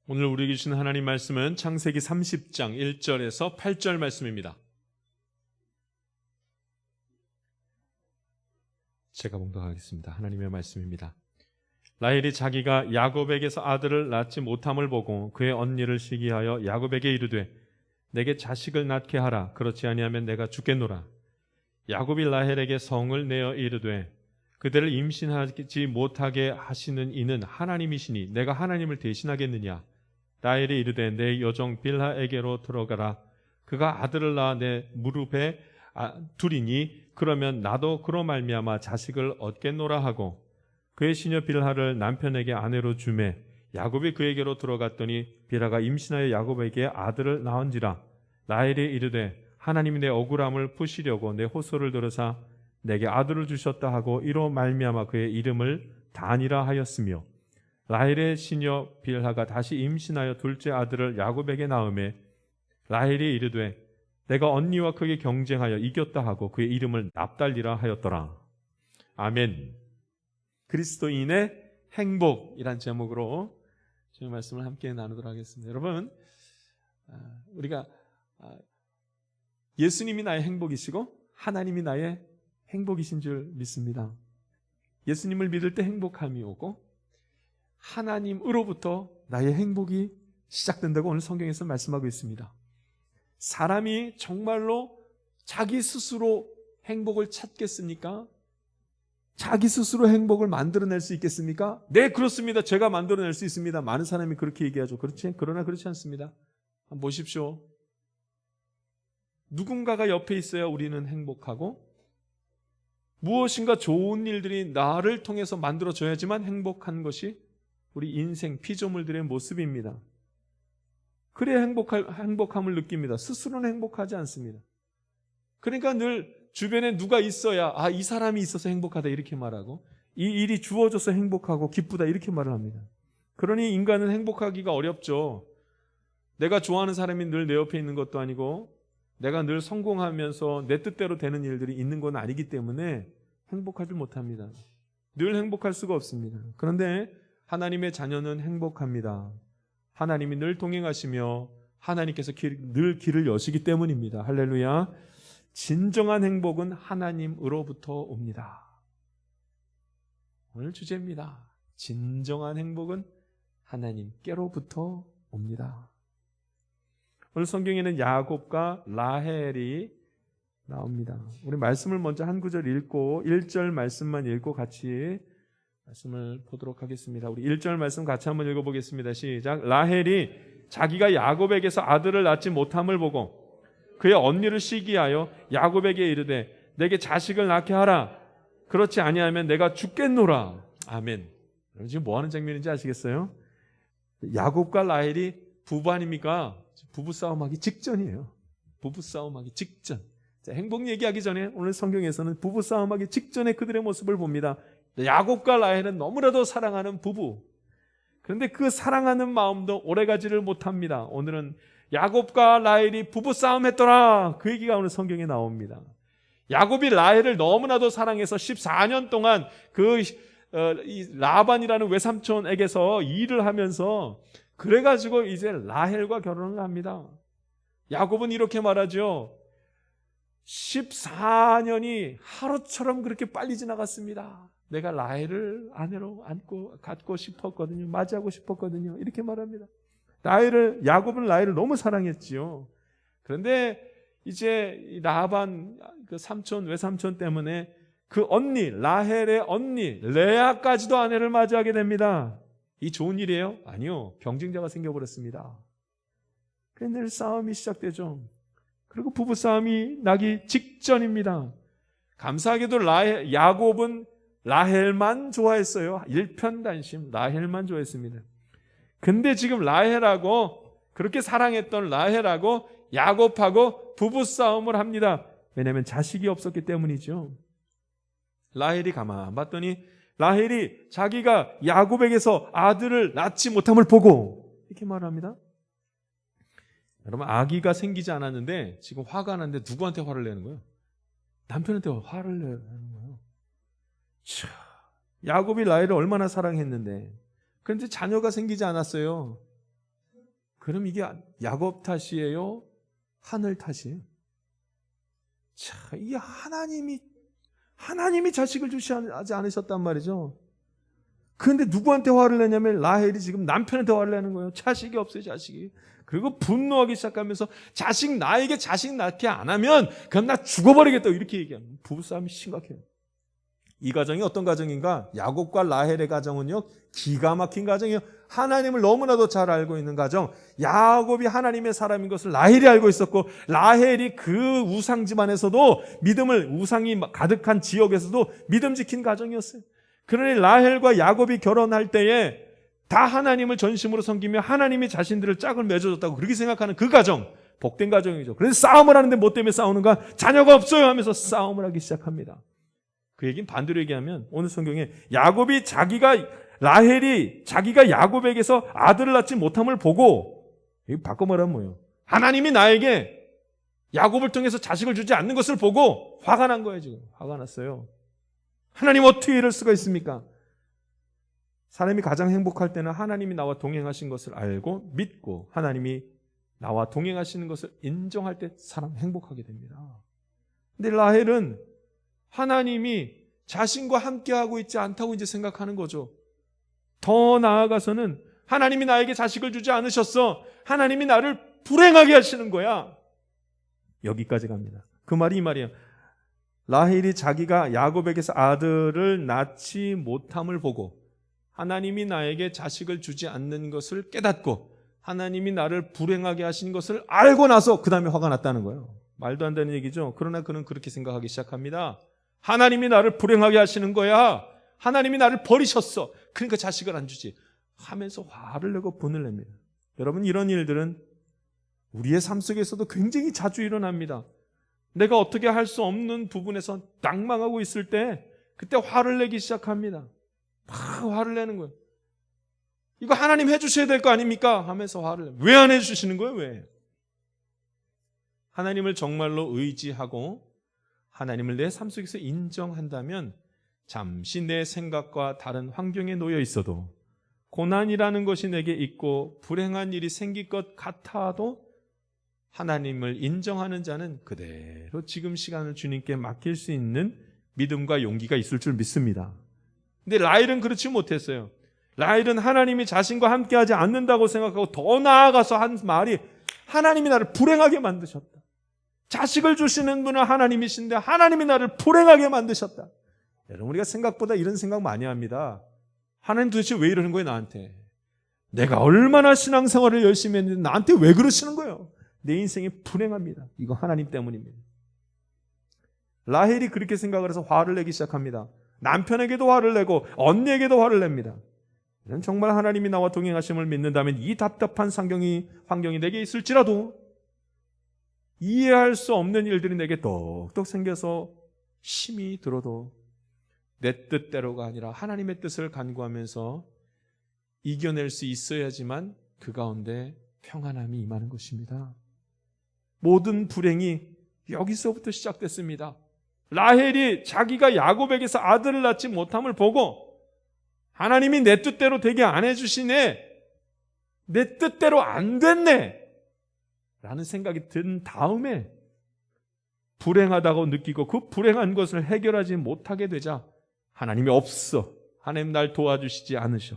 오늘 우리에게 주신 하나님 말씀은 창세기 30장 1절에서 8절 말씀입니다. 제가 봉독하겠습니다. 하나님의 말씀입니다. 라헬이 자기가 야곱에게서 아들을 낳지 못함을 보고 그의 언니를 시기하여 야곱에게 이르되 내게 자식을 낳게 하라. 그렇지 아니하면 내가 죽겠노라. 야곱이 라헬에게 성을 내어 이르되 그대를 임신하지 못하게 하시는 이는 하나님이시니 내가 하나님을 대신하겠느냐. 라헬이 이르되 내 여종 빌하에게로 들어가라. 그가 아들을 낳아 내 무릎에 두리니 그러면 나도 그로 말미암아 자식을 얻겠노라 하고 그의 시녀 빌하를 남편에게 아내로 주매 야곱이 그에게로 들어갔더니 빌하가 임신하여 야곱에게 아들을 낳은지라. 라헬이 이르되 하나님이 내 억울함을 푸시려고 내 호소를 들으사 내게 아들을 주셨다 하고 이로 말미암아 그의 이름을 단이라 하였으며 라헬의 시녀 빌하가 다시 임신하여 둘째 아들을 야곱에게 낳으매 라헬이 이르되 내가 언니와 크게 경쟁하여 이겼다 하고 그의 이름을 납달리라 하였더라. 아멘. 그리스도인의 행복이란 제목으로 저희 말씀을 함께 나누도록 하겠습니다. 여러분, 우리가 예수님이 나의 행복이시고 하나님이 나의 행복이신 줄 믿습니다. 예수님을 믿을 때 행복함이 오고 하나님으로부터 나의 행복이 시작된다고 오늘 성경에서 말씀하고 있습니다. 사람이 정말로 자기 스스로 행복을 찾겠습니까? 자기 스스로 행복을 만들어낼 수 있겠습니까? 네, 그렇습니다. 제가 만들어낼 수 있습니다. 많은 사람이 그렇게 얘기하죠. 그러나 그렇지 않습니다. 한번 보십시오. 누군가가 옆에 있어야 우리는 행복하고 무엇인가 좋은 일들이 나를 통해서 만들어져야지만 행복한 것이 우리 인생 피조물들의 모습입니다. 그래야 행복함을 느낍니다. 스스로는 행복하지 않습니다. 그러니까 늘 주변에 누가 있어야 이 사람이 있어서 행복하다 이렇게 말하고 이 일이 주어져서 행복하고 기쁘다 이렇게 말을 합니다. 그러니 인간은 행복하기가 어렵죠. 내가 좋아하는 사람이 늘 내 옆에 있는 것도 아니고 내가 늘 성공하면서 내 뜻대로 되는 일들이 있는 건 아니기 때문에 행복하지 못합니다. 늘 행복할 수가 없습니다. 그런데 하나님의 자녀는 행복합니다. 하나님이 늘 동행하시며 하나님께서 늘 길을 여시기 때문입니다. 할렐루야. 진정한 행복은 하나님으로부터 옵니다. 오늘 주제입니다. 진정한 행복은 하나님께로부터 옵니다. 오늘 성경에는 야곱과 라헬이 나옵니다. 우리 말씀을 먼저 한 구절 읽고 1절 말씀만 읽고 같이 말씀을 보도록 하겠습니다. 우리 1절 말씀 같이 한번 읽어보겠습니다. 시작. 라헬이 자기가 야곱에게서 아들을 낳지 못함을 보고 그의 언니를 시기하여 야곱에게 이르되 내게 자식을 낳게 하라. 그렇지 아니하면 내가 죽겠노라. 아멘. 지금 뭐 하는 장면인지 아시겠어요? 야곱과 라헬이 부부 아닙니까? 부부싸움하기 직전이에요. 부부싸움하기 직전. 자, 행복 얘기하기 전에 오늘 성경에서는 부부싸움하기 직전에 그들의 모습을 봅니다. 야곱과 라헬은 너무나도 사랑하는 부부. 그런데 그 사랑하는 마음도 오래가지를 못합니다. 오늘은 야곱과 라헬이 부부싸움 했더라. 그 얘기가 오늘 성경에 나옵니다. 야곱이 라헬을 너무나도 사랑해서 14년 동안 이 라반이라는 외삼촌에게서 일을 하면서 그래가지고 이제 라헬과 결혼을 합니다. 야곱은 이렇게 말하죠. 14년이 하루처럼 그렇게 빨리 지나갔습니다. 내가 라헬을 아내로 갖고 싶었거든요. 맞이하고 싶었거든요. 이렇게 말합니다. 야곱은 라헬을 너무 사랑했지요. 그런데 이제 라반 그 삼촌 외삼촌 때문에 그 언니 라헬의 언니 레아까지도 아내를 맞이하게 됩니다. 이 좋은 일이에요? 아니요. 경쟁자가 생겨버렸습니다. 그래서 늘 싸움이 시작되죠. 그리고 부부싸움이 나기 직전입니다. 감사하게도 야곱은 라헬만 좋아했어요. 일편단심 라헬만 좋아했습니다. 근데 지금 라헬하고 그렇게 사랑했던 라헬하고 야곱하고 부부싸움을 합니다. 왜냐하면 자식이 없었기 때문이죠. 라헬이 가만 봤더니 라헬이 자기가 야곱에게서 아들을 낳지 못함을 보고 이렇게 말합니다. 여러분, 아기가 생기지 않았는데 지금 화가 나는데 누구한테 화를 내는 거예요? 남편한테 화를 내는 거예요. 야곱이 라헬을 얼마나 사랑했는데 그런데 자녀가 생기지 않았어요. 그럼 이게 야곱 탓이에요? 하늘 탓이에요? 자, 이게 하나님이 자식을 주시지 않으셨단 말이죠. 그런데 누구한테 화를 내냐면 라헬이 지금 남편한테 화를 내는 거예요. 자식이 없어요, 자식이. 그리고 분노하기 시작하면서 나에게 자식 낳게 안 하면 그럼 나 죽어버리겠다 이렇게 얘기합니다. 부부싸움이 심각해요. 이 가정이 어떤 가정인가? 야곱과 라헬의 가정은요, 기가 막힌 가정이에요. 하나님을 너무나도 잘 알고 있는 가정. 야곱이 하나님의 사람인 것을 라헬이 알고 있었고, 라헬이 그 우상 집안에서도 우상이 가득한 지역에서도 믿음 지킨 가정이었어요. 그러니 라헬과 야곱이 결혼할 때에 다 하나님을 전심으로 섬기며 하나님이 자신들을 짝을 맺어줬다고 그렇게 생각하는 그 가정, 복된 가정이죠. 그래서 싸움을 하는데 뭐 때문에 싸우는가? 자녀가 없어요 하면서 싸움을 하기 시작합니다. 그 얘기는 반대로 얘기하면 오늘 성경에 라헬이 자기가 야곱에게서 아들을 낳지 못함을 보고, 이거 바꿔 말하면 뭐예요? 하나님이 나에게 야곱을 통해서 자식을 주지 않는 것을 보고 화가 난 거예요. 지금 화가 났어요. 하나님 어떻게 이럴 수가 있습니까? 사람이 가장 행복할 때는 하나님이 나와 동행하신 것을 알고 믿고 하나님이 나와 동행하시는 것을 인정할 때 사람 행복하게 됩니다. 근데 라헬은 하나님이 자신과 함께하고 있지 않다고 이제 생각하는 거죠. 더 나아가서는 하나님이 나에게 자식을 주지 않으셨어. 하나님이 나를 불행하게 하시는 거야. 여기까지 갑니다. 그 말이 이 말이에요. 라헬이 자기가 야곱에게서 아들을 낳지 못함을 보고 하나님이 나에게 자식을 주지 않는 것을 깨닫고 하나님이 나를 불행하게 하신 것을 알고 나서 그 다음에 화가 났다는 거예요. 말도 안 되는 얘기죠. 그러나 그는 그렇게 생각하기 시작합니다. 하나님이 나를 불행하게 하시는 거야. 하나님이 나를 버리셨어. 그러니까 자식을 안 주지 하면서 화를 내고 분을 냅니다. 여러분, 이런 일들은 우리의 삶 속에서도 굉장히 자주 일어납니다. 내가 어떻게 할 수 없는 부분에서 낭망하고 있을 때 그때 화를 내기 시작합니다. 막 화를 내는 거예요. 이거 하나님 해주셔야 될 거 아닙니까? 하면서 화를 내요. 왜 안 해주시는 거예요? 왜? 하나님을 정말로 의지하고 하나님을 내 삶 속에서 인정한다면 잠시 내 생각과 다른 환경에 놓여 있어도 고난이라는 것이 내게 있고 불행한 일이 생길 것 같아도 하나님을 인정하는 자는 그대로 지금 시간을 주님께 맡길 수 있는 믿음과 용기가 있을 줄 믿습니다. 근데 라헬은 그렇지 못했어요. 라헬은 하나님이 자신과 함께하지 않는다고 생각하고 더 나아가서 한 말이 하나님이 나를 불행하게 만드셨다. 자식을 주시는 분은 하나님이신데 하나님이 나를 불행하게 만드셨다. 여러분, 우리가 생각보다 이런 생각 많이 합니다. 하나님 도대체 왜 이러는 거예요, 나한테? 내가 얼마나 신앙생활을 열심히 했는데 나한테 왜 그러시는 거예요? 내 인생이 불행합니다. 이거 하나님 때문입니다. 라헬이 그렇게 생각을 해서 화를 내기 시작합니다. 남편에게도 화를 내고 언니에게도 화를 냅니다. 정말 하나님이 나와 동행하심을 믿는다면 이 답답한 환경이 내게 있을지라도 이해할 수 없는 일들이 내게 똑똑 생겨서 힘이 들어도 내 뜻대로가 아니라 하나님의 뜻을 간구하면서 이겨낼 수 있어야지만 그 가운데 평안함이 임하는 것입니다. 모든 불행이 여기서부터 시작됐습니다. 라헬이 자기가 야곱에게서 아들을 낳지 못함을 보고 하나님이 내 뜻대로 되게 안 해주시네, 내 뜻대로 안 됐네 라는 생각이 든 다음에 불행하다고 느끼고 그 불행한 것을 해결하지 못하게 되자 하나님이 없어, 하나님 날 도와주시지 않으셔.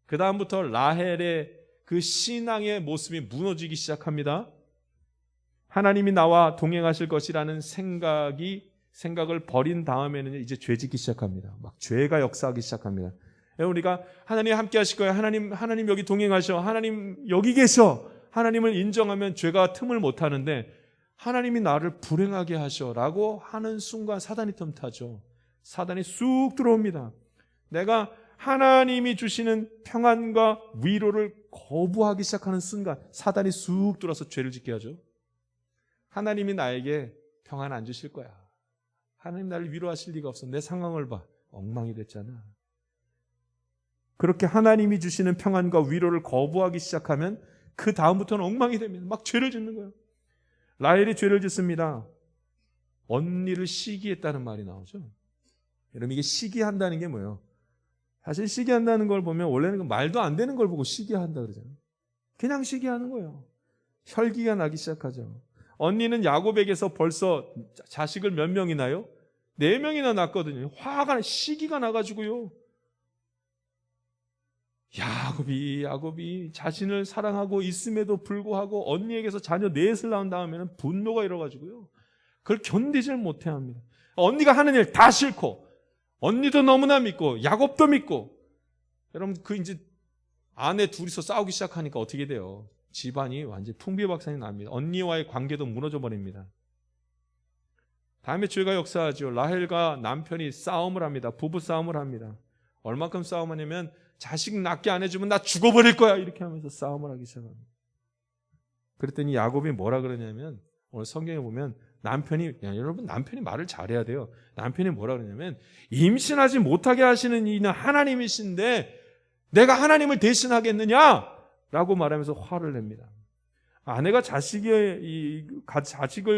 그 다음부터 라헬의 그 신앙의 모습이 무너지기 시작합니다. 하나님이 나와 동행하실 것이라는 생각을 버린 다음에는 이제 죄짓기 시작합니다. 막 죄가 역사하기 시작합니다. 우리가 하나님 함께 하실 거예요. 하나님 여기 동행하셔. 하나님 여기 계셔. 하나님을 인정하면 죄가 틈을 못 하는데 하나님이 나를 불행하게 하셔라고 하는 순간 사단이 틈타죠. 사단이 쑥 들어옵니다. 내가 하나님이 주시는 평안과 위로를 거부하기 시작하는 순간 사단이 쑥 들어와서 죄를 짓게 하죠. 하나님이 나에게 평안 안 주실 거야. 하나님 나를 위로하실 리가 없어. 내 상황을 봐. 엉망이 됐잖아. 그렇게 하나님이 주시는 평안과 위로를 거부하기 시작하면 그 다음부터는 엉망이 됩니다. 막 죄를 짓는 거예요. 라헬이 죄를 짓습니다. 언니를 시기했다는 말이 나오죠. 여러분, 이게 시기한다는 게 뭐예요? 사실 시기한다는 걸 보면 원래는 말도 안 되는 걸 보고 시기한다 그러잖아요. 그냥 시기하는 거예요. 혈기가 나기 시작하죠. 언니는 야곱에게서 벌써 자식을 몇 명이나요? 4명이나 낳았거든요. 시기가 나가지고요. 야곱이 자신을 사랑하고 있음에도 불구하고 언니에게서 자녀 넷을 낳은 다음에는 분노가 일어가지고요. 그걸 견디질 못해 합니다. 언니가 하는 일 다 싫고, 언니도 너무나 믿고, 야곱도 믿고, 여러분, 이제 아내 둘이서 싸우기 시작하니까 어떻게 돼요? 집안이 완전히 풍비박산이 납니다. 언니와의 관계도 무너져 버립니다. 다음에 죄가 역사하죠. 라헬과 남편이 싸움을 합니다. 부부 싸움을 합니다. 얼마큼 싸움하냐면 자식 낳게 안 해주면 나 죽어버릴 거야 이렇게 하면서 싸움을 하기 시작합니다. 그랬더니 야곱이 뭐라 그러냐면 오늘 성경에 보면 여러분 남편이 말을 잘해야 돼요. 남편이 뭐라 그러냐면 임신하지 못하게 하시는 이는 하나님이신데 내가 하나님을 대신하겠느냐? 라고 말하면서 화를 냅니다. 아내가 자식을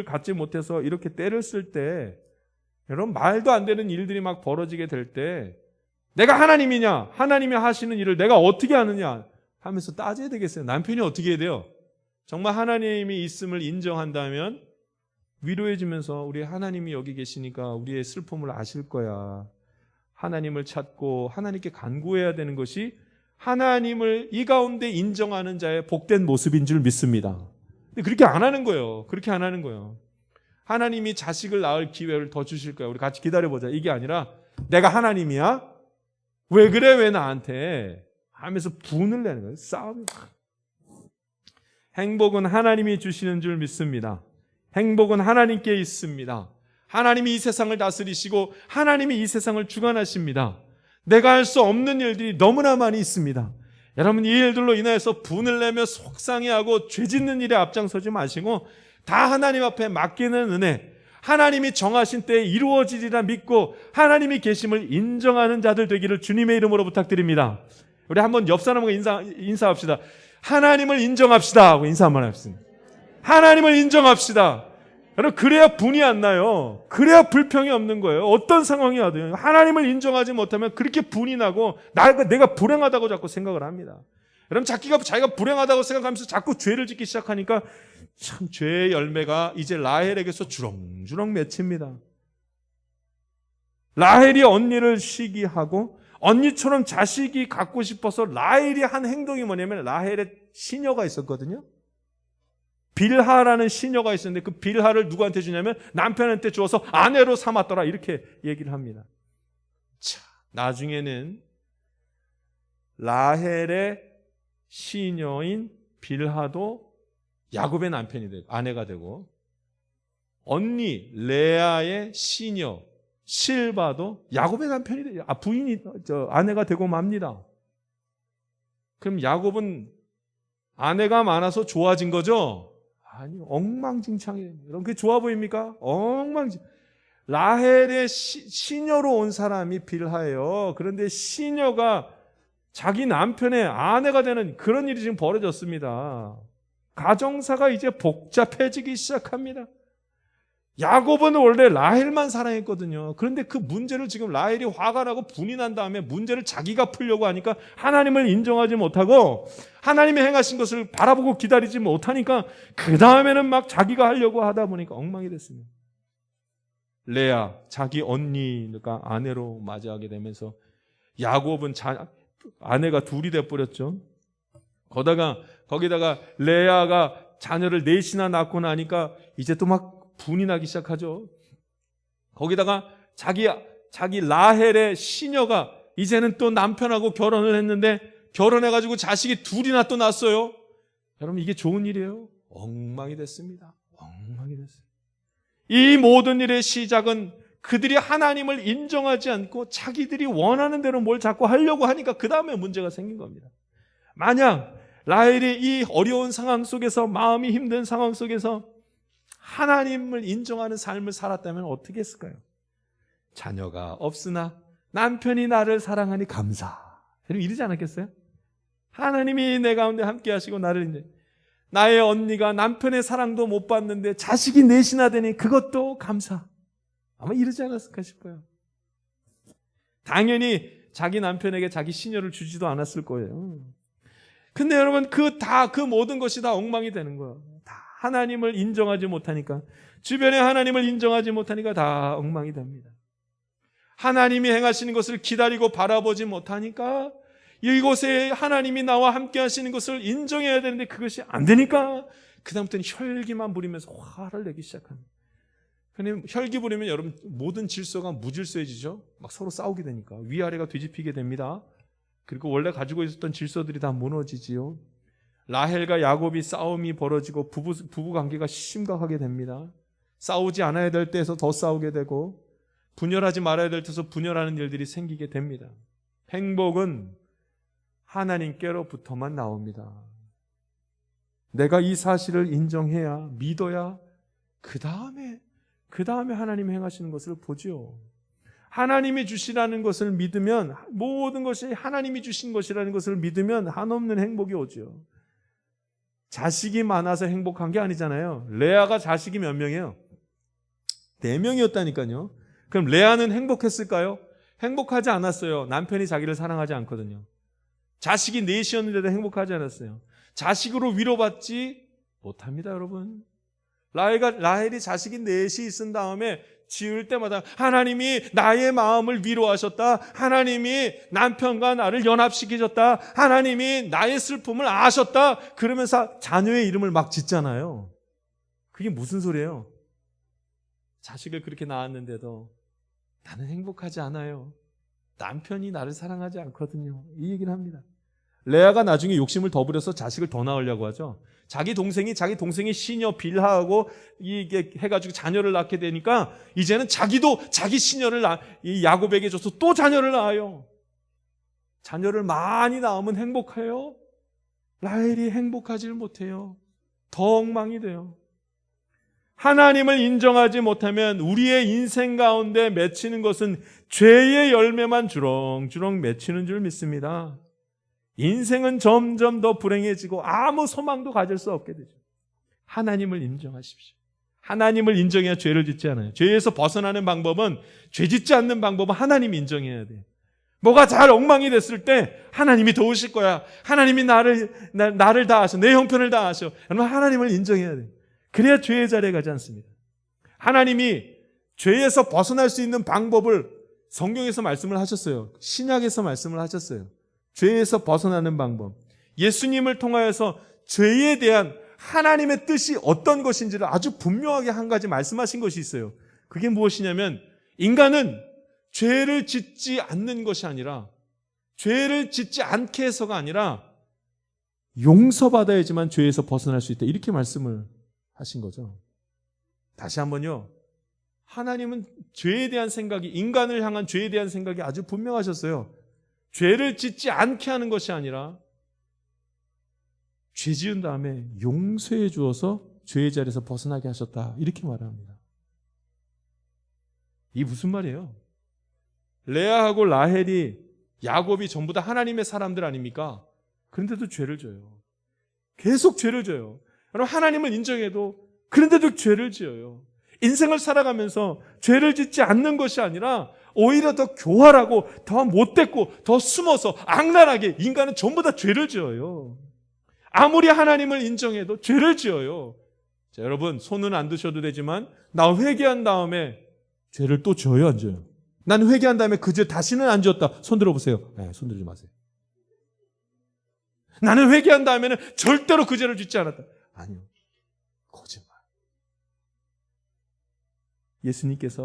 갖지 못해서 이렇게 때를 쓸 때 여러분 말도 안 되는 일들이 막 벌어지게 될 때 내가 하나님이냐? 하나님이 하시는 일을 내가 어떻게 하느냐? 하면서 따져야 되겠어요. 남편이 어떻게 해야 돼요? 정말 하나님이 있음을 인정한다면 위로해 주면서 우리 하나님이 여기 계시니까 우리의 슬픔을 아실 거야. 하나님을 찾고 하나님께 간구해야 되는 것이 하나님을 이 가운데 인정하는 자의 복된 모습인 줄 믿습니다. 근데 그렇게 안 하는 거예요. 그렇게 안 하는 거예요. 하나님이 자식을 낳을 기회를 더 주실 거야. 우리 같이 기다려보자. 이게 아니라 내가 하나님이야? 왜 그래? 왜 나한테? 하면서 분을 내는 거예요. 싸움이. 행복은 하나님이 주시는 줄 믿습니다. 행복은 하나님께 있습니다. 하나님이 이 세상을 다스리시고 하나님이 이 세상을 주관하십니다. 내가 할 수 없는 일들이 너무나 많이 있습니다. 여러분 이 일들로 인해서 분을 내며 속상해하고 죄짓는 일에 앞장서지 마시고 다 하나님 앞에 맡기는 은혜, 하나님이 정하신 때에 이루어지리라 믿고 하나님이 계심을 인정하는 자들 되기를 주님의 이름으로 부탁드립니다. 우리 한번 옆 사람과 인사합시다. 하나님을 인정합시다 하고 인사 한번 합시다. 하나님을 인정합시다. 여러분 그래야 분이 안 나요. 그래야 불평이 없는 거예요. 어떤 상황이 와도 하나님을 인정하지 못하면 그렇게 분이 나고 내가 불행하다고 자꾸 생각을 합니다. 여러분 자기가 불행하다고 생각하면서 자꾸 죄를 짓기 시작하니까 참 죄의 열매가 이제 라헬에게서 주렁주렁 맺힙니다. 라헬이 언니를 시기하고 언니처럼 자식이 갖고 싶어서 라헬이 한 행동이 뭐냐면 라헬의 시녀가 있었거든요. 빌하라는 시녀가 있었는데 그 빌하를 누구한테 주냐면 남편한테 주어서 아내로 삼았더라 이렇게 얘기를 합니다. 자, 나중에는 라헬의 시녀인 빌하도 야곱의 남편이 되고 아내가 되고 언니 레아의 시녀 실바도 야곱의 남편이 되죠. 아내가 되고 맙니다. 그럼 야곱은 아내가 많아서 좋아진 거죠? 아니, 엉망진창이에요. 여러분, 그게 좋아 보입니까? 라헬의 시녀로 온 사람이 빌하예요. 그런데 시녀가 자기 남편의 아내가 되는 그런 일이 지금 벌어졌습니다. 가정사가 이제 복잡해지기 시작합니다. 야곱은 원래 라헬만 사랑했거든요. 그런데 그 문제를 지금 라헬이 화가 나고 분이 난 다음에 문제를 자기가 풀려고 하니까 하나님을 인정하지 못하고 하나님이 행하신 것을 바라보고 기다리지 못하니까 그 다음에는 막 자기가 하려고 하다 보니까 엉망이 됐습니다. 레아 자기 언니가 아내로 맞이하게 되면서 야곱은 아내가 둘이 돼버렸죠. 거기다가 레아가 자녀를 넷이나 낳고 나니까 이제 또 막 분이 나기 시작하죠. 거기다가 자기 라헬의 시녀가 이제는 또 남편하고 결혼을 했는데 결혼해가지고 자식이 둘이나 또 낳았어요. 여러분 이게 좋은 일이에요? 엉망이 됐습니다. 이 모든 일의 시작은 그들이 하나님을 인정하지 않고 자기들이 원하는 대로 뭘 자꾸 하려고 하니까 그 다음에 문제가 생긴 겁니다. 만약 라헬이 이 어려운 상황 속에서 마음이 힘든 상황 속에서 하나님을 인정하는 삶을 살았다면 어떻게 했을까요? 자녀가 없으나 남편이 나를 사랑하니 감사. 여러분 이러지 않았겠어요? 하나님이 내 가운데 함께 하시고 나의 언니가 남편의 사랑도 못 받는데 자식이 넷이나 되니 그것도 감사. 아마 이러지 않았을까 싶어요. 당연히 자기 남편에게 자기 시녀를 주지도 않았을 거예요. 근데 여러분 그 모든 것이 다 엉망이 되는 거예요. 다 하나님을 인정하지 못하니까, 주변에 하나님을 인정하지 못하니까 다 엉망이 됩니다. 하나님이 행하시는 것을 기다리고 바라보지 못하니까, 이곳에 하나님이 나와 함께 하시는 것을 인정해야 되는데 그것이 안 되니까 그다음부터는 혈기만 부리면서 화를 내기 시작합니다. 근데 혈기 부리면 여러분 모든 질서가 무질서해지죠. 막 서로 싸우게 되니까 위아래가 뒤집히게 됩니다. 그리고 원래 가지고 있었던 질서들이 다 무너지지요. 라헬과 야곱이 싸움이 벌어지고 부부 관계가 심각하게 됩니다. 싸우지 않아야 될 때에서 더 싸우게 되고, 분열하지 말아야 될 때에서 분열하는 일들이 생기게 됩니다. 행복은 하나님께로부터만 나옵니다. 내가 이 사실을 인정해야, 믿어야 그 다음에 하나님이 행하시는 것을 보죠. 하나님이 주시라는 것을 믿으면, 모든 것이 하나님이 주신 것이라는 것을 믿으면 한없는 행복이 오죠. 자식이 많아서 행복한 게 아니잖아요. 레아가 자식이 몇 명이에요? 4명이었다니까요. 그럼 레아는 행복했을까요? 행복하지 않았어요. 남편이 자기를 사랑하지 않거든요. 자식이 4이었는데도 행복하지 않았어요. 자식으로 위로받지 못합니다, 여러분. 라헬이 자식이 4이 있은 다음에 지을 때마다 하나님이 나의 마음을 위로하셨다. 하나님이 남편과 나를 연합시키셨다. 하나님이 나의 슬픔을 아셨다. 그러면서 자녀의 이름을 막 짓잖아요. 그게 무슨 소리예요? 자식을 그렇게 낳았는데도 나는 행복하지 않아요. 남편이 나를 사랑하지 않거든요. 이 얘기를 합니다. 레아가 나중에 욕심을 더 부려서 자식을 더 낳으려고 하죠. 자기 동생이 시녀 빌하하고 이게 해가지고 자녀를 낳게 되니까 이제는 자기도 자기 시녀를 이 야곱에게 줘서 또 자녀를 낳아요. 자녀를 많이 낳으면 행복해요? 라헬이 행복하지 못해요. 더 엉망이 돼요. 하나님을 인정하지 못하면 우리의 인생 가운데 맺히는 것은 죄의 열매만 주렁주렁 맺히는 줄 믿습니다. 인생은 점점 더 불행해지고 아무 소망도 가질 수 없게 되죠. 하나님을 인정하십시오. 하나님을 인정해야 죄를 짓지 않아요. 죄에서 벗어나는 방법은, 죄 짓지 않는 방법은 하나님이 인정해야 돼요. 뭐가 잘 엉망이 됐을 때 하나님이 도우실 거야. 하나님이 나를 다 아셔. 내 형편을 다 아셔. 여러분, 하나님을 인정해야 돼요. 그래야 죄의 자리에 가지 않습니다. 하나님이 죄에서 벗어날 수 있는 방법을 성경에서 말씀을 하셨어요. 신약에서 말씀을 하셨어요. 죄에서 벗어나는 방법. 예수님을 통하여서 죄에 대한 하나님의 뜻이 어떤 것인지를 아주 분명하게 한 가지 말씀하신 것이 있어요. 그게 무엇이냐면, 인간은 죄를 짓지 않는 것이 아니라, 죄를 짓지 않게 해서가 아니라 용서받아야지만 죄에서 벗어날 수 있다. 이렇게 말씀을 하신 거죠. 다시 한번요. 하나님은 죄에 대한 생각이, 인간을 향한 죄에 대한 생각이 아주 분명하셨어요. 죄를 짓지 않게 하는 것이 아니라 죄 지은 다음에 용서해 주어서 죄의 자리에서 벗어나게 하셨다. 이렇게 말합니다. 이게 무슨 말이에요? 레아하고 라헬이, 야곱이 전부 다 하나님의 사람들 아닙니까? 그런데도 죄를 져요. 계속 죄를 져요. 여러분, 하나님을 인정해도 그런데도 죄를 지어요. 인생을 살아가면서 죄를 짓지 않는 것이 아니라 오히려 더 교활하고 더 못됐고 더 숨어서 악랄하게 인간은 전부 다 죄를 지어요. 아무리 하나님을 인정해도 죄를 지어요. 자, 여러분, 손은 안 드셔도 되지만 나 회개한 다음에 죄를 또 지어요, 안 지어요? 난 회개한 다음에 그 죄 다시는 안 지었다. 손 들어보세요. 네, 손 들지 마세요. 나는 회개한 다음에는 절대로 그 죄를 짓지 않았다. 아니요. 거짓말.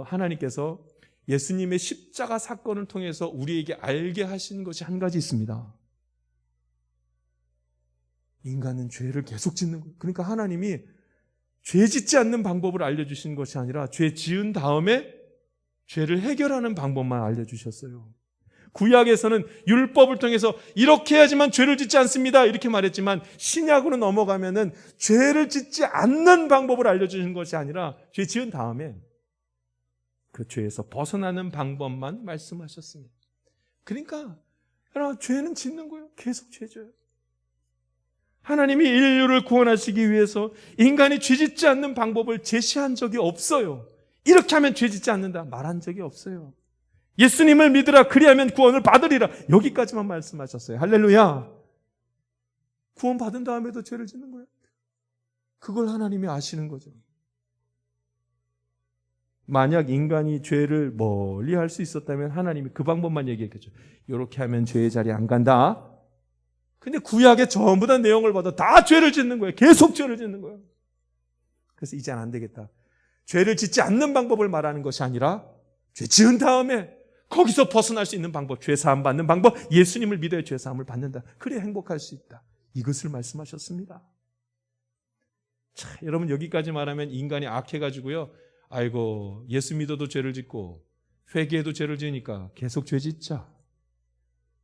하나님께서 예수님의 십자가 사건을 통해서 우리에게 알게 하신 것이 한 가지 있습니다. 인간은 죄를 계속 짓는 거예요. 그러니까 하나님이 죄 짓지 않는 방법을 알려주신 것이 아니라 죄 지은 다음에 죄를 해결하는 방법만 알려주셨어요. 구약에서는 율법을 통해서 이렇게 해야지만 죄를 짓지 않습니다, 이렇게 말했지만, 신약으로 넘어가면은 죄를 짓지 않는 방법을 알려주신 것이 아니라 죄 지은 다음에 그 죄에서 벗어나는 방법만 말씀하셨습니다. 그러니까 여러분, 죄는 짓는 거예요. 계속 죄 져요. 하나님이 인류를 구원하시기 위해서 인간이 죄 짓지 않는 방법을 제시한 적이 없어요. 이렇게 하면 죄 짓지 않는다 말한 적이 없어요. 예수님을 믿으라, 그리하면 구원을 받으리라, 여기까지만 말씀하셨어요. 할렐루야. 구원받은 다음에도 죄를 짓는 거예요. 그걸 하나님이 아시는 거죠. 만약 인간이 죄를 멀리 할 수 있었다면 하나님이 그 방법만 얘기했겠죠. 이렇게 하면 죄의 자리에 안 간다. 근데 구약의 전부 다 내용을 봐도 다 죄를 짓는 거예요. 계속 죄를 짓는 거예요. 그래서 이제는 안 되겠다. 죄를 짓지 않는 방법을 말하는 것이 아니라 죄 지은 다음에 거기서 벗어날 수 있는 방법, 죄 사함 받는 방법, 예수님을 믿어야 죄 사함을 받는다. 그래야 행복할 수 있다. 이것을 말씀하셨습니다. 자, 여러분 여기까지 말하면 인간이 악해가지고요. 아이고 예수 믿어도 죄를 짓고 회개해도 죄를 지으니까 계속 죄 짓자.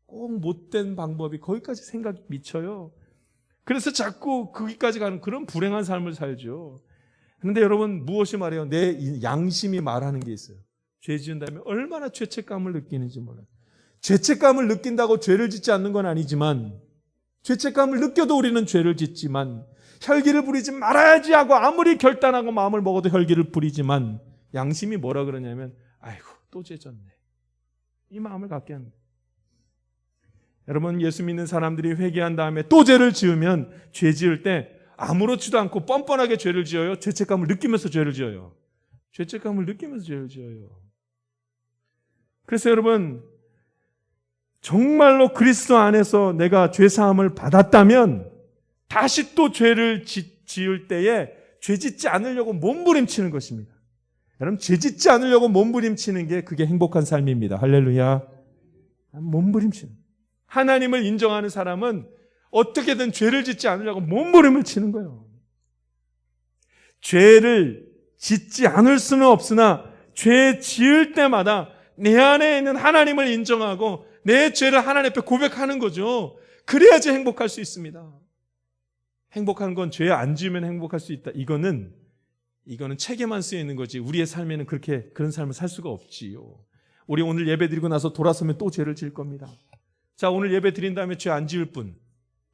꼭 못된 방법이 거기까지 생각이 미쳐요. 그래서 자꾸 거기까지 가는 그런 불행한 삶을 살죠. 그런데 여러분 무엇이 말해요? 내 양심이 말하는 게 있어요. 죄 지은 다음에 얼마나 죄책감을 느끼는지 몰라요. 죄책감을 느낀다고 죄를 짓지 않는 건 아니지만 죄책감을 느껴도 우리는 죄를 짓지만 혈기를 부리지 말아야지 하고 아무리 결단하고 마음을 먹어도 혈기를 부리지만 양심이 뭐라 그러냐면 아이고 또 죄 졌네. 이 마음을 갖게 합니다. 여러분 예수 믿는 사람들이 회개한 다음에 또 죄를 지으면 죄 지을 때 아무렇지도 않고 뻔뻔하게 죄를 지어요? 죄책감을 느끼면서 죄를 지어요? 죄책감을 느끼면서 죄를 지어요. 그래서 여러분 정말로 그리스도 안에서 내가 죄사함을 받았다면 다시 또 죄를 지을 때에 죄 짓지 않으려고 몸부림치는 것입니다. 여러분 죄 짓지 않으려고 몸부림치는 게 그게 행복한 삶입니다. 할렐루야. 몸부림치는. 하나님을 인정하는 사람은 어떻게든 죄를 짓지 않으려고 몸부림을 치는 거예요. 죄를 짓지 않을 수는 없으나 죄 지을 때마다 내 안에 있는 하나님을 인정하고 내 죄를 하나님 앞에 고백하는 거죠. 그래야지 행복할 수 있습니다. 행복한 건 죄 안 지으면 행복할 수 있다. 이거는 책에만 쓰여 있는 거지 우리의 삶에는 그런 삶을 살 수가 없지요. 우리 오늘 예배 드리고 나서 돌아서면 또 죄를 지을 겁니다. 자, 오늘 예배 드린 다음에 죄 안 지을 분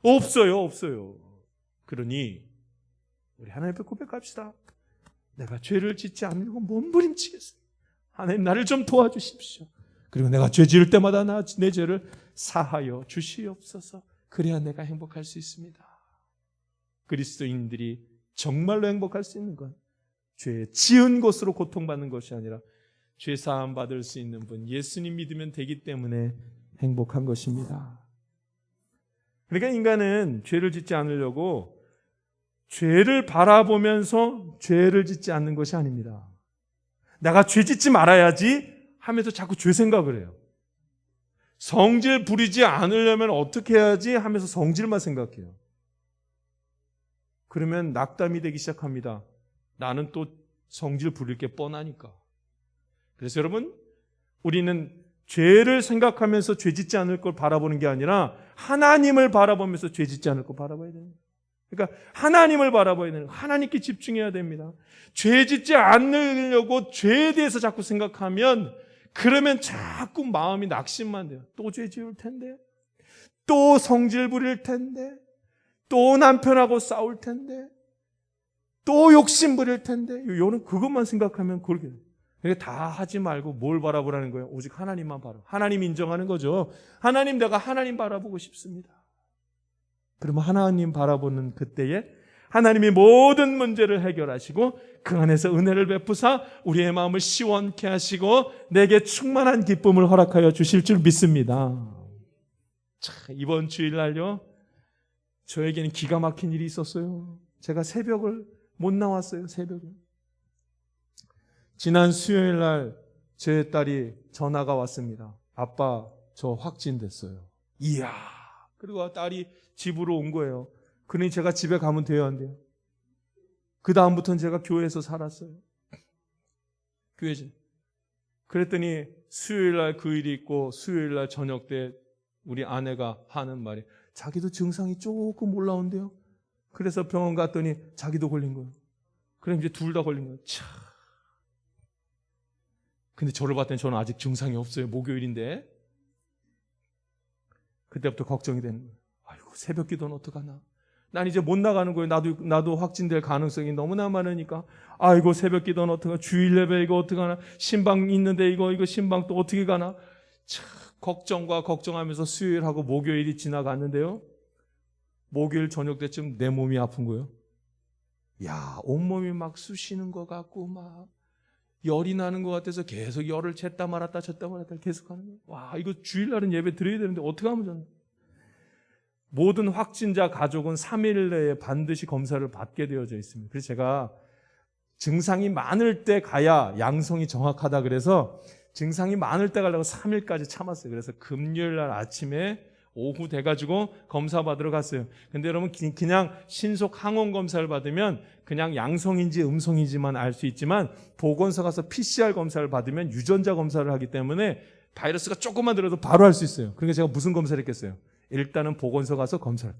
없어요. 그러니 우리 하나님 앞에 고백합시다. 내가 죄를 짓지 않으려고 몸부림치겠습니다. 하나님 나를 좀 도와주십시오. 그리고 내가 죄 지을 때마다 내 죄를 사하여 주시옵소서. 그래야 내가 행복할 수 있습니다. 그리스도인들이 정말로 행복할 수 있는 건 죄 지은 것으로 고통받는 것이 아니라 죄 사함 받을 수 있는 분 예수님 믿으면 되기 때문에 행복한 것입니다. 그러니까 인간은 죄를 짓지 않으려고 죄를 바라보면서 죄를 짓지 않는 것이 아닙니다. 내가 죄 짓지 말아야지 하면서 자꾸 죄 생각을 해요. 성질 부리지 않으려면 어떻게 해야지 하면서 성질만 생각해요. 그러면 낙담이 되기 시작합니다. 나는 또 성질 부릴 게 뻔하니까. 그래서 여러분 우리는 죄를 생각하면서 죄 짓지 않을 걸 바라보는 게 아니라 하나님을 바라보면서 죄 짓지 않을 걸 바라봐야 됩니다. 그러니까 하나님을 바라봐야 되는 하나님께 집중해야 됩니다. 죄 짓지 않으려고 죄에 대해서 자꾸 생각하면 그러면 자꾸 마음이 낙심만 돼요. 또 죄 지을 텐데, 또 성질 부릴 텐데, 또 남편하고 싸울 텐데, 또 욕심 부릴 텐데, 요는 그것만 생각하면 그렇게 돼요. 그러니까 다 하지 말고 뭘 바라보라는 거예요? 오직 하나님만 바라보. 하나님 인정하는 거죠. 하나님, 내가 하나님 바라보고 싶습니다. 그러면 하나님 바라보는 그때에 하나님이 모든 문제를 해결하시고 그 안에서 은혜를 베푸사 우리의 마음을 시원케 하시고 내게 충만한 기쁨을 허락하여 주실 줄 믿습니다. 자, 이번 주일날요 저에게는 기가 막힌 일이 있었어요. 제가 새벽을 못 나왔어요. 새벽에. 지난 수요일날 제 딸이 전화가 왔습니다. 아빠 저 확진됐어요. 이야. 그리고 딸이 집으로 온 거예요. 그러니 제가 집에 가면 돼요, 안 돼요? 그 다음부터는 제가 교회에서 살았어요. 교회에서. 그랬더니 수요일날 그 일이 있고 수요일날 저녁 때 우리 아내가 하는 말이 자기도 증상이 조금 올라온대요. 그래서 병원 갔더니 자기도 걸린 거예요. 그럼 이제 둘 다 걸린 거예요. 참. 근데 저를 봤더니 저는 아직 증상이 없어요. 목요일인데. 그때부터 걱정이 되는 거예요. 아이고 새벽 기도는 어떡하나. 난 이제 못 나가는 거예요. 나도 확진될 가능성이 너무나 많으니까. 아이고 새벽 기도는 어떡하나. 주일 예배 이거 어떡하나. 신방 있는데 이거 신방 또 어떻게 가나. 참 걱정과 걱정하면서 수요일하고 목요일이 지나갔는데요. 목요일 저녁 때쯤 내 몸이 아픈 거예요. 야, 온몸이 막 쑤시는 것 같고 막 열이 나는 것 같아서 계속 열을 쟀다 말았다 계속 하는 거예요. 와, 이거 주일날은 예배 드려야 되는데 어떻게 하면 좋나? 모든 확진자 가족은 3일 내에 반드시 검사를 받게 되어져 있습니다. 그래서 제가 증상이 많을 때 가야 양성이 정확하다 그래서 증상이 많을 때 가려고 3일까지 참았어요. 그래서 금요일 날 아침에 오후 돼가지고 검사 받으러 갔어요. 근데 여러분 그냥 신속 항원 검사를 받으면 그냥 양성인지 음성인지만 알 수 있지만 보건소 가서 PCR 검사를 받으면 유전자 검사를 하기 때문에 바이러스가 조금만 들어도 바로 알 수 있어요. 그러니까 제가 무슨 검사를 했겠어요? 일단은 보건소 가서 검사를.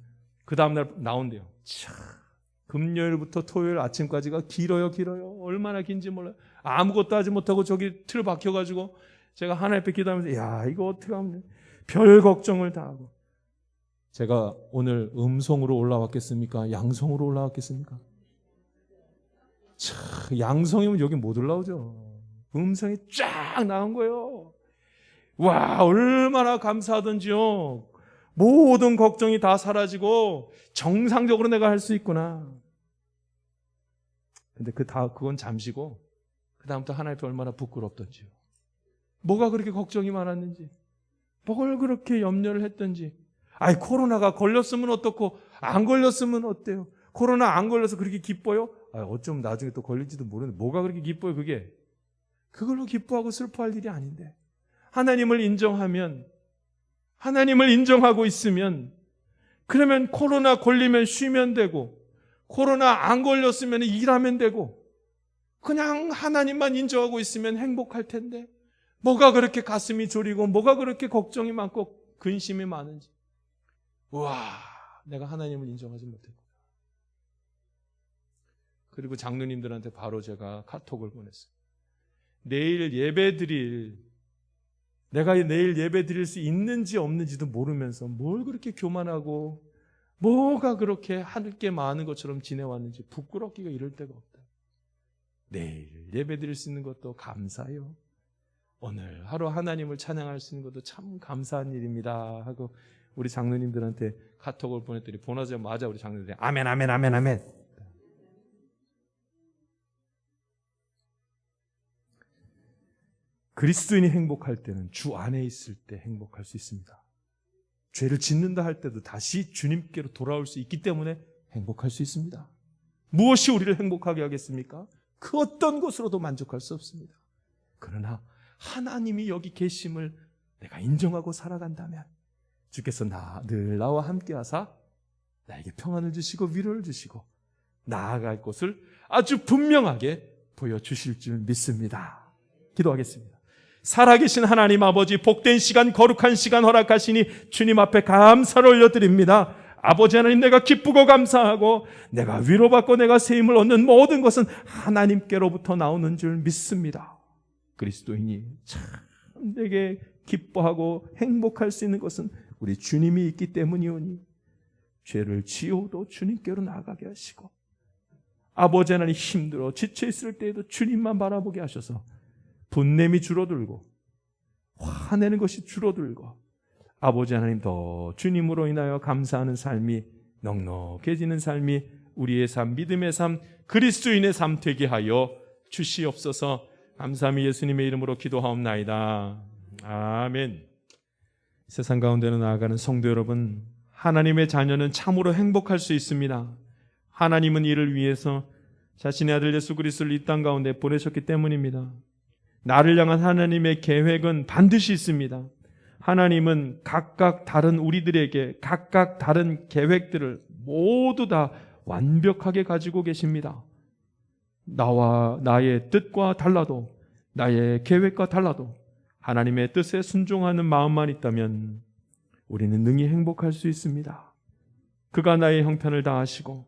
그 다음날 나온대요. 참, 금요일부터 토요일 아침까지가 길어요. 얼마나 긴지 몰라요. 아무것도 하지 못하고 저기 틀 박혀가지고 제가 하나님 앞에 기도하면서 야, 이거 어떻게 하면 별 걱정을 다 하고. 제가 오늘 음성으로 올라왔겠습니까? 양성으로 올라왔겠습니까? 참, 양성이면 여기 못 올라오죠. 음성이 쫙 나온 거예요. 와, 얼마나 감사하던지요. 모든 걱정이 다 사라지고 정상적으로 내가 할 수 있구나. 근데 그건 잠시고 그 다음부터 하나님께 얼마나 부끄럽던지요. 뭐가 그렇게 걱정이 많았는지, 뭘 그렇게 염려를 했던지. 아이, 코로나가 걸렸으면 어떻고 안 걸렸으면 어때요? 코로나 안 걸려서 그렇게 기뻐요? 어쩌면 나중에 또 걸릴지도 모르는데 뭐가 그렇게 기뻐요? 그걸로 기뻐하고 슬퍼할 일이 아닌데. 하나님을 인정하면, 하나님을 인정하고 있으면, 그러면 코로나 걸리면 쉬면 되고, 코로나 안 걸렸으면 일하면 되고, 그냥 하나님만 인정하고 있으면 행복할 텐데 뭐가 그렇게 가슴이 졸이고 뭐가 그렇게 걱정이 많고 근심이 많은지. 우와, 내가 하나님을 인정하지 못했구나. 그리고 장로님들한테 바로 제가 카톡을 보냈어요. 내가 내일 예배 드릴 수 있는지 없는지도 모르면서 뭘 그렇게 교만하고 뭐가 그렇게 할 게 많은 것처럼 지내왔는지 부끄럽기가 이럴 데가 없다. 내일 예배 드릴 수 있는 것도 감사해요. 오늘 하루 하나님을 찬양할 수 있는 것도 참 감사한 일입니다 하고 우리 장로님들한테 카톡을 보냈더니 보내자마자 우리 장로님들이 아멘. 그리스도인이 행복할 때는 주 안에 있을 때 행복할 수 있습니다. 죄를 짓는다 할 때도 다시 주님께로 돌아올 수 있기 때문에 행복할 수 있습니다. 무엇이 우리를 행복하게 하겠습니까? 그 어떤 것으로도 만족할 수 없습니다. 그러나 하나님이 여기 계심을 내가 인정하고 살아간다면 주께서 늘 나와 함께 하사 나에게 평안을 주시고 위로를 주시고 나아갈 곳을 아주 분명하게 보여주실 줄 믿습니다. 기도하겠습니다. 살아계신 하나님 아버지, 복된 시간, 거룩한 시간 허락하시니 주님 앞에 감사를 올려드립니다. 아버지 하나님, 내가 기쁘고 감사하고 내가 위로받고 내가 세임을 얻는 모든 것은 하나님께로부터 나오는 줄 믿습니다. 그리스도인이 참 내게 기뻐하고 행복할 수 있는 것은 우리 주님이 있기 때문이오니 죄를 지어도 주님께로 나아가게 하시고 아버지 하나님, 힘들어 지쳐있을 때에도 주님만 바라보게 하셔서 분냄이 줄어들고 화내는 것이 줄어들고 아버지 하나님, 더 주님으로 인하여 감사하는 삶이 넉넉해지는 삶이 우리의 삶, 믿음의 삶, 그리스도인의 삶 되게 하여 주시옵소서. 감사함이 예수님의 이름으로 기도하옵나이다. 아멘. 세상 가운데로 나아가는 성도 여러분, 하나님의 자녀는 참으로 행복할 수 있습니다. 하나님은 이를 위해서 자신의 아들 예수 그리스도를 이 땅 가운데 보내셨기 때문입니다. 나를 향한 하나님의 계획은 반드시 있습니다. 하나님은 각각 다른 우리들에게 각각 다른 계획들을 모두 다 완벽하게 가지고 계십니다. 나와 나의 뜻과 달라도, 나의 계획과 달라도 하나님의 뜻에 순종하는 마음만 있다면 우리는 능히 행복할 수 있습니다. 그가 나의 형편을 다하시고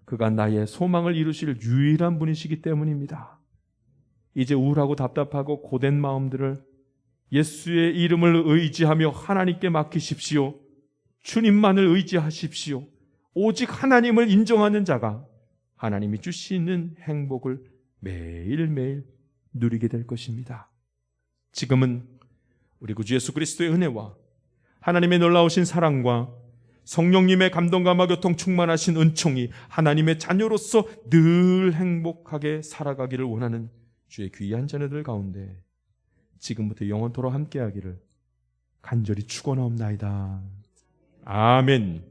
그가 나의 소망을 이루실 유일한 분이시기 때문입니다. 이제 우울하고 답답하고 고된 마음들을 예수의 이름을 의지하며 하나님께 맡기십시오. 주님만을 의지하십시오. 오직 하나님을 인정하는 자가 하나님이 주시는 행복을 매일매일 누리게 될 것입니다. 지금은 우리 구주 예수 그리스도의 은혜와 하나님의 놀라우신 사랑과 성령님의 감동감화 교통 충만하신 은총이 하나님의 자녀로서 늘 행복하게 살아가기를 원하는 주의 귀한 자녀들 가운데 지금부터 영원토록 함께하기를 간절히 축원하옵나이다. 아멘.